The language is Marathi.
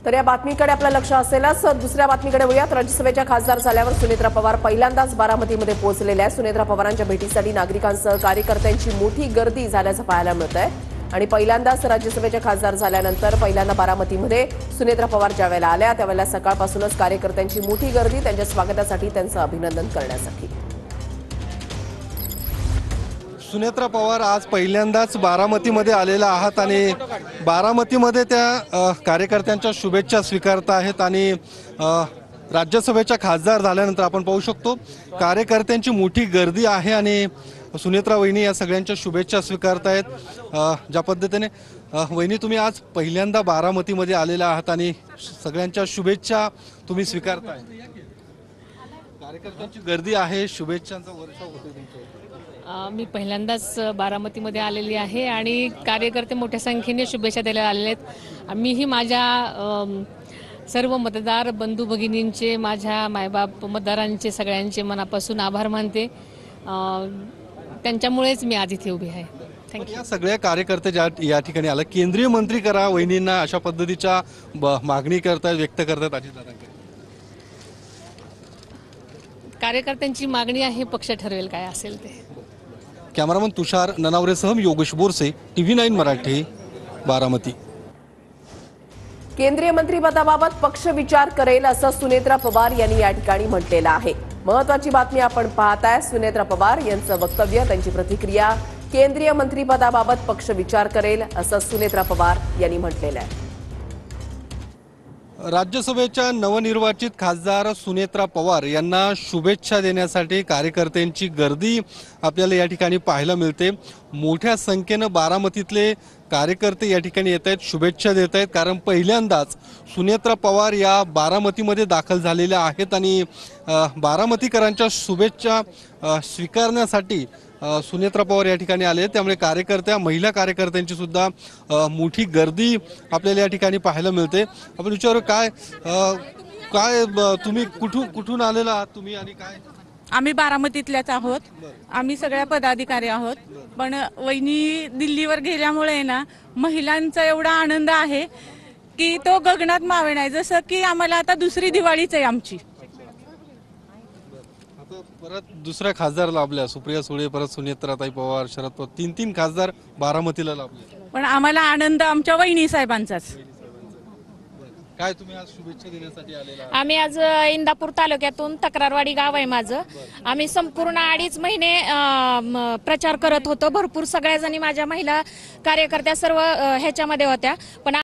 तर या बातमीकडे आपलं लक्ष असेलच। दुसऱ्या बातमीकडे वळूयात। राज्यसभेच्या खासदार झाल्यावर सुनेत्रा पवार पहिल्यांदाच बारामतीमध्ये पोहोचलेल्या आहेत। सुनेत्रा पवारांच्या भेटीसाठी नागरिकांसह कार्यकर्त्यांची मोठी गर्दी झाल्याचं पाहायला मिळतंय आणि पहिल्यांदाच राज्यसभेच्या खासदार झाल्यानंतर पहिल्यांदा बारामतीमध्ये सुनेत्रा पवार ज्यावेळेला आल्या त्यावेळेला सकाळपासूनच कार्यकर्त्यांची मोठी गर्दी त्यांच्या स्वागतासाठी त्यांचं अभिनंदन करण्यासाठी। सुनेत्रा पवार आज पहिल्यांदाच बारामतीमध्ये आलेला आहात आणि बारामतीमध्ये त्या कार्यकर्त्यांच्या शुभेच्छा स्वीकारत आहेत आणि राज्यसभेच्या खासदार झाल्यानंतर आपण पाहू शकतो कार्यकर्त्यांची मोठी गर्दी आहे आणि सुनेत्रा वहिनी या सगळ्यांच्या शुभेच्छा स्वीकारत आहेत। ज्या पद्धतीने वहिनी तुम्ही आज पहिल्यांदा बारामतीमध्ये आलेला आहात आणि सगळ्यांच्या शुभेच्छा तुम्ही स्वीकारताय, कार्यकर्त्यांची गर्दी आहे, शुभेच्छांचा वर्षाव होतो तुमच्यावर। मी पहिल्यांदाच बारामतीमध्ये आलेली आहे आणि कार्यकर्ते मोठ्या संख्येने शुभेच्छा द्यायला आलेले आहेत। मीही माझ्या सर्व मतदार बंधू भगिनींचे, माझ्या मायबाप मतदारांचे सगळ्यांचे मनापासून आभार मानते। त्यांच्यामुळेच मी आज इथे उभी आहे। थँक्यू। या सगळ्या कार्यकर्ते या ठिकाणी आला, केंद्रीय मंत्री करा वहिनींना अशा पद्धतीच्या मागणी करतात, व्यक्त करतात अजितदादांकडे। कार्यकर्त्यांची मागणी आहे, पक्ष ठरवेल काय असेल ते। कॅमेरामन तुषार ननावरेसह योगेश बोरसे, TV9 मराठी, बारामती। केंद्रीय मंत्रिपदाबाबत पक्ष विचार करेल असं सुनेत्रा पवार यांनी या ठिकाणी म्हटलेलं आहे। महत्त्वाची बातमी आपण पाहताय। सुनेत्रा पवार यांचं वक्तव्य, त्यांची प्रतिक्रिया। केंद्रीय मंत्रिपदाबाबत पक्ष विचार करेल असं सुनेत्रा पवार यांनी म्हटलेलं आहे। राज्यसभेच्या नवनिर्वाचित खासदार सुनेत्रा पवार यांना शुभेच्छा देण्यासाठी कार्यकर्त्यांची गर्दी आपल्याला या ठिकाणी पाहायला मिळते। मोठ्या संख्येने बारामतीतले कार्यकर्ते या ठिकाणी येत आहेत, शुभेच्छा देत आहेत, कारण पहिल्यांदाच सुनेत्रा पवार या बारामतीमध्ये दाखल झालेल्या आहेत आणि बारामतीकरांच्या शुभेच्छा स्वीकारण्यासाठी सुनेत्रा पवार या ठिकाणी आले। त्यामुळे महिला कार्यकर्त्यांची सुद्धा मोठी गर्दी आपल्याला या ठिकाणी पाहायला मिळते। आपण विचारू काय तुम्ही कुठून आलेला आहात तुम्ही आणि काय? आम्ही बारामतीतल्याच आहोत, आम्ही सगळ्या पदाधिकारी आहोत। पण वहिनी दिल्लीवर गेल्यामुळे ना महिलांचा एवढा आनंद आहे की तो गगनात मावे नाही। जसं की आम्हाला आता दुसरी दिवाळीच आहे आमची। परत दुसऱ्या खासदार लाभल्या, सुप्रिया सुळे, परत सुनेत्राताई पवार, शरद पवार, तीन खासदार बारामतीला लाभले। पण आम्हाला आनंद आमच्या वहिनी साहेबांचाच। काय तुम्ही आज शुभेच्छा देण्यासाठी आलेला? आम्ही आज इंदापूर तालुक्यातून तक्रारवाडी गाव आहे माझं। आम्ही संपूर्ण 2.5 महिने प्रचार करत होतो। भरपूर सगळ्या जणी माझ्या महिला कार्यकर्त्या सर्व ह्याच्यामध्ये होत्या, पण